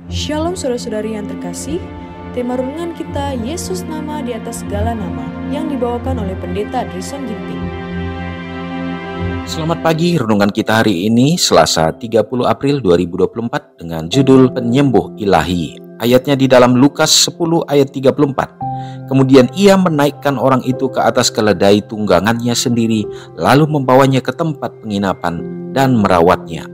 Shalom saudara-saudari yang terkasih, tema renungan kita Yesus nama di atas segala nama yang dibawakan oleh Pendeta Drison Ginting. Selamat pagi, renungan kita hari ini Selasa 30 April 2024 dengan judul Penyembuh Ilahi. Ayatnya di dalam Lukas 10 ayat 34. Kemudian ia menaikkan orang itu ke atas keledai tunggangannya sendiri, lalu membawanya ke tempat penginapan dan merawatnya.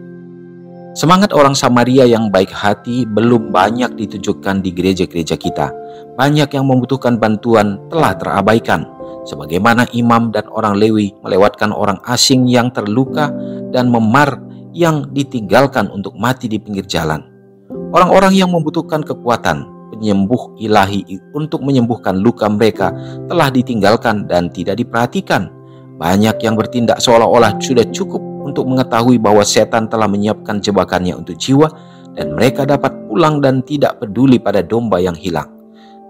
Semangat orang Samaria yang baik hati belum banyak ditunjukkan di gereja-gereja kita. Banyak yang membutuhkan bantuan telah terabaikan, sebagaimana imam dan orang Lewi melewatkan orang asing yang terluka dan memar yang ditinggalkan untuk mati di pinggir jalan. Orang-orang yang membutuhkan kekuatan penyembuh ilahi untuk menyembuhkan luka mereka telah ditinggalkan dan tidak diperhatikan. Banyak yang bertindak seolah-olah sudah cukup untuk mengetahui bahwa setan telah menyiapkan jebakannya untuk jiwa dan mereka dapat pulang dan tidak peduli pada domba yang hilang.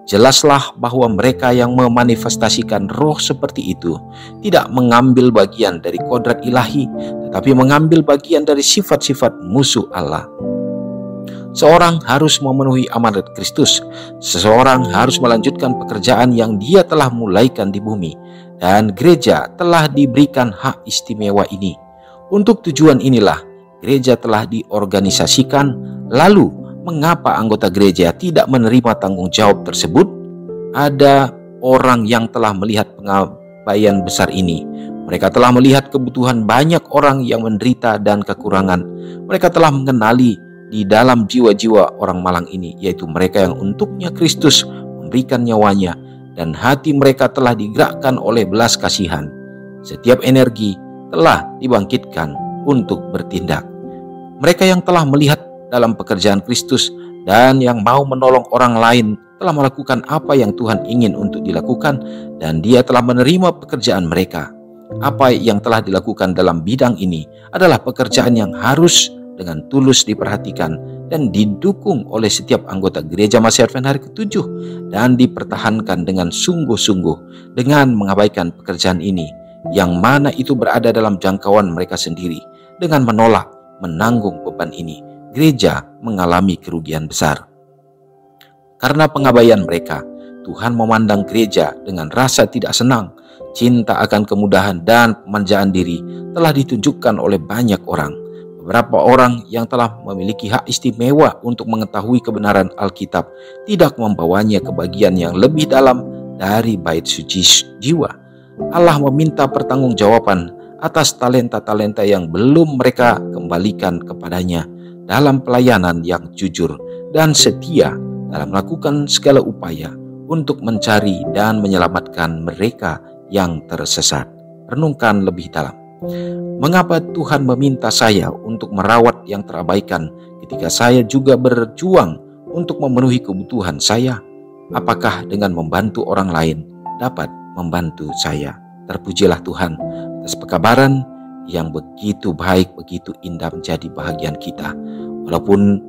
Jelaslah bahwa mereka yang memanifestasikan roh seperti itu tidak mengambil bagian dari kodrat ilahi, tetapi mengambil bagian dari sifat-sifat musuh Allah. Seorang harus memenuhi amanat Kristus. Seseorang harus melanjutkan pekerjaan yang dia telah mulaikan di bumi, dan gereja telah diberikan hak istimewa ini. Untuk tujuan inilah gereja telah diorganisasikan. Lalu, mengapa anggota gereja tidak menerima tanggung jawab tersebut? Ada orang yang telah melihat pengabaian besar ini. Mereka telah melihat kebutuhan banyak orang yang menderita dan kekurangan. Mereka telah mengenali di dalam jiwa-jiwa orang malang ini, yaitu mereka yang untuknya Kristus memberikan nyawanya, dan hati mereka telah digerakkan oleh belas kasihan. Setiap energi telah dibangkitkan untuk bertindak. Mereka yang telah melihat dalam pekerjaan Kristus dan yang mau menolong orang lain telah melakukan apa yang Tuhan ingin untuk dilakukan, dan Dia telah menerima pekerjaan mereka. Apa yang telah dilakukan dalam bidang ini adalah pekerjaan yang harus dengan tulus diperhatikan dan didukung oleh setiap anggota gereja Masih Advent hari ke-7 dan dipertahankan dengan sungguh-sungguh dengan mengabaikan pekerjaan ini, yang mana itu berada dalam jangkauan mereka sendiri. Dengan menolak menanggung beban ini, gereja mengalami kerugian besar. Karena pengabaian mereka, Tuhan memandang gereja dengan rasa tidak senang. Cinta akan kemudahan dan pemanjaan diri telah ditunjukkan oleh banyak orang. Beberapa orang yang telah memiliki hak istimewa untuk mengetahui kebenaran Alkitab tidak membawanya ke bagian yang lebih dalam dari bait suci jiwa. Allah meminta pertanggungjawaban atas talenta-talenta yang belum mereka kembalikan kepadanya dalam pelayanan yang jujur dan setia dalam melakukan segala upaya untuk mencari dan menyelamatkan mereka yang tersesat. Renungkan lebih dalam. Mengapa Tuhan meminta saya untuk merawat yang terabaikan ketika saya juga berjuang untuk memenuhi kebutuhan saya? Apakah dengan membantu orang lain dapat membantu saya? Terpujilah Tuhan atas pekabaran yang begitu baik, begitu indah menjadi bahagian kita. Walaupun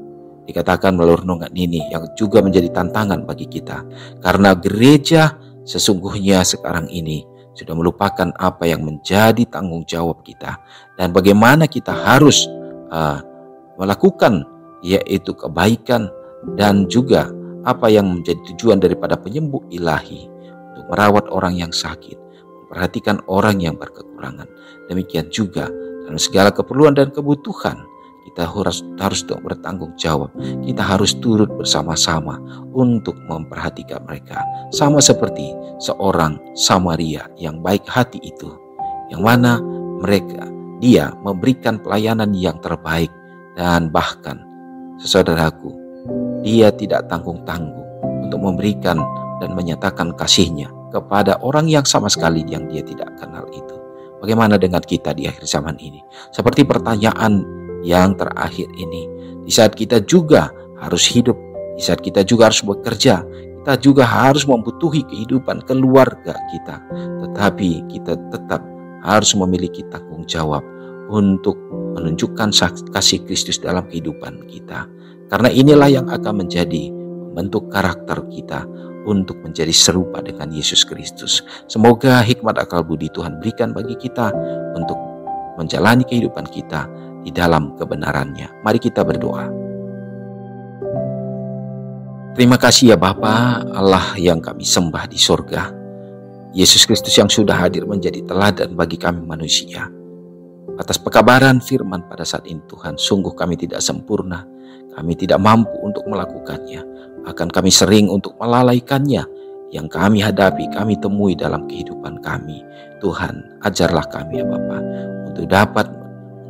dikatakan melalui renungan ini yang juga menjadi tantangan bagi kita, karena gereja sesungguhnya sekarang ini sudah melupakan apa yang menjadi tanggung jawab kita dan bagaimana kita harus melakukan, yaitu kebaikan dan juga apa yang menjadi tujuan daripada penyembuh ilahi untuk merawat orang yang sakit, memperhatikan orang yang berkekurangan. Demikian juga dalam segala keperluan dan kebutuhan kita harus bertanggung jawab. Kita harus turut bersama-sama untuk memperhatikan mereka. Sama seperti seorang Samaria yang baik hati itu, yang mana dia memberikan pelayanan yang terbaik, dan bahkan saudaraku, dia tidak tanggung-tanggung untuk memberikan dan menyatakan kasihnya kepada orang yang sama sekali yang dia tidak kenal itu. Bagaimana dengan kita di akhir zaman ini? Seperti pertanyaan yang terakhir ini, di saat kita juga harus hidup, di saat kita juga harus bekerja, kita juga harus membutuhi kehidupan keluarga kita, tetapi kita tetap harus memiliki tanggung jawab untuk menunjukkan kasih Kristus dalam kehidupan kita. Karena inilah yang akan menjadi membentuk karakter kita untuk menjadi serupa dengan Yesus Kristus. Semoga hikmat akal budi Tuhan berikan bagi kita untuk menjalani kehidupan kita di dalam kebenarannya. Mari kita berdoa. Terima kasih ya Bapa, Allah yang kami sembah di sorga. Yesus Kristus yang sudah hadir menjadi teladan bagi kami manusia. Atas pekabaran firman pada saat ini Tuhan, sungguh kami tidak sempurna. Kami tidak mampu untuk melakukannya. Bahkan kami sering untuk melalaikannya. Yang kami hadapi, kami temui dalam kehidupan kami. Tuhan, ajarlah kami ya Bapa, untuk dapat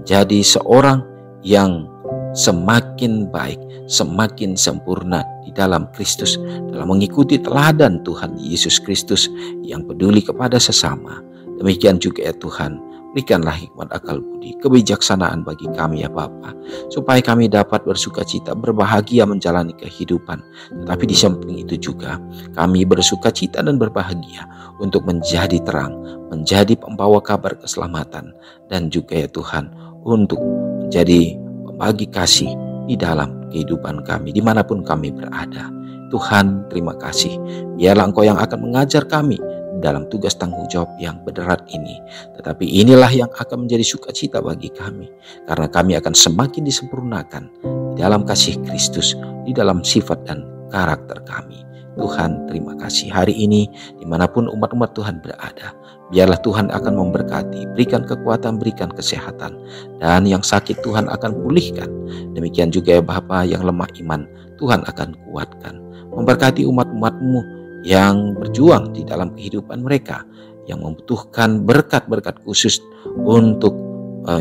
menjadi seorang yang semakin baik, semakin sempurna di dalam Kristus, dalam mengikuti teladan Tuhan Yesus Kristus yang peduli kepada sesama. Demikian juga ya Tuhan, berikanlah hikmat akal budi, kebijaksanaan bagi kami ya Bapa, supaya kami dapat bersukacita, berbahagia menjalani kehidupan. Tetapi di samping itu juga kami bersukacita dan berbahagia untuk menjadi terang, menjadi pembawa kabar keselamatan, dan juga ya Tuhan untuk menjadi bagi kasih di dalam kehidupan kami dimanapun kami berada. Tuhan, terima kasih. Biarlah Engkau yang akan mengajar kami dalam tugas tanggung jawab yang berat ini. Tetapi inilah yang akan menjadi sukacita bagi kami, karena kami akan semakin disempurnakan di dalam kasih Kristus, di dalam sifat dan karakter kami. Tuhan, terima kasih. Hari ini dimanapun umat-umat Tuhan berada, biarlah Tuhan akan memberkati, berikan kekuatan, berikan kesehatan, dan yang sakit Tuhan akan pulihkan. Demikian juga ya Bapa, yang lemah iman Tuhan akan kuatkan. Memberkati umat-umat-Mu yang berjuang di dalam kehidupan mereka, yang membutuhkan berkat-berkat khusus untuk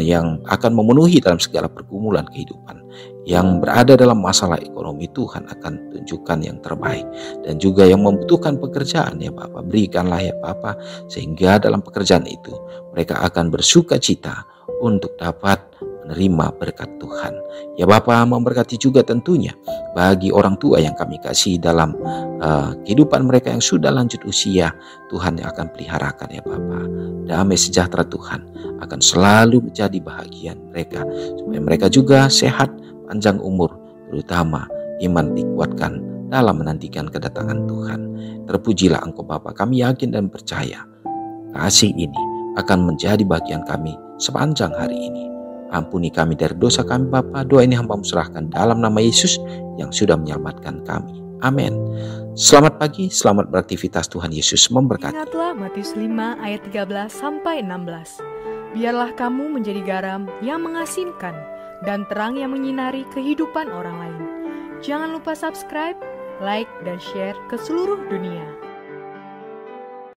yang akan memenuhi dalam segala pergumulan kehidupan, yang berada dalam masalah ekonomi. Tuhan akan tunjukkan yang terbaik, dan juga yang membutuhkan pekerjaan ya Bapa, berikanlah ya Bapa, sehingga dalam pekerjaan itu mereka akan bersuka cita untuk dapat menerima berkat Tuhan. Ya Bapa, memberkati juga tentunya bagi orang tua yang kami kasih dalam kehidupan mereka yang sudah lanjut usia. Tuhan yang akan peliharakan ya Bapa. Damai sejahtera Tuhan akan selalu menjadi bahagian mereka, supaya mereka juga sehat, panjang umur, terutama iman dikuatkan dalam menantikan kedatangan Tuhan. Terpujilah Engkau Bapa, kami yakin dan percaya kasih ini akan menjadi bagian kami sepanjang hari ini. Ampuni kami dari dosa kami Bapa. Doa ini hamba serahkan dalam nama Yesus yang sudah menyelamatkan kami. Amin. Selamat pagi, selamat beraktivitas. Tuhan Yesus memberkati. Ingatlah Matius 5 ayat 13-16. Biarlah kamu menjadi garam yang mengasinkan dan terang yang menyinari kehidupan orang lain. Jangan lupa subscribe, like, dan share ke seluruh dunia.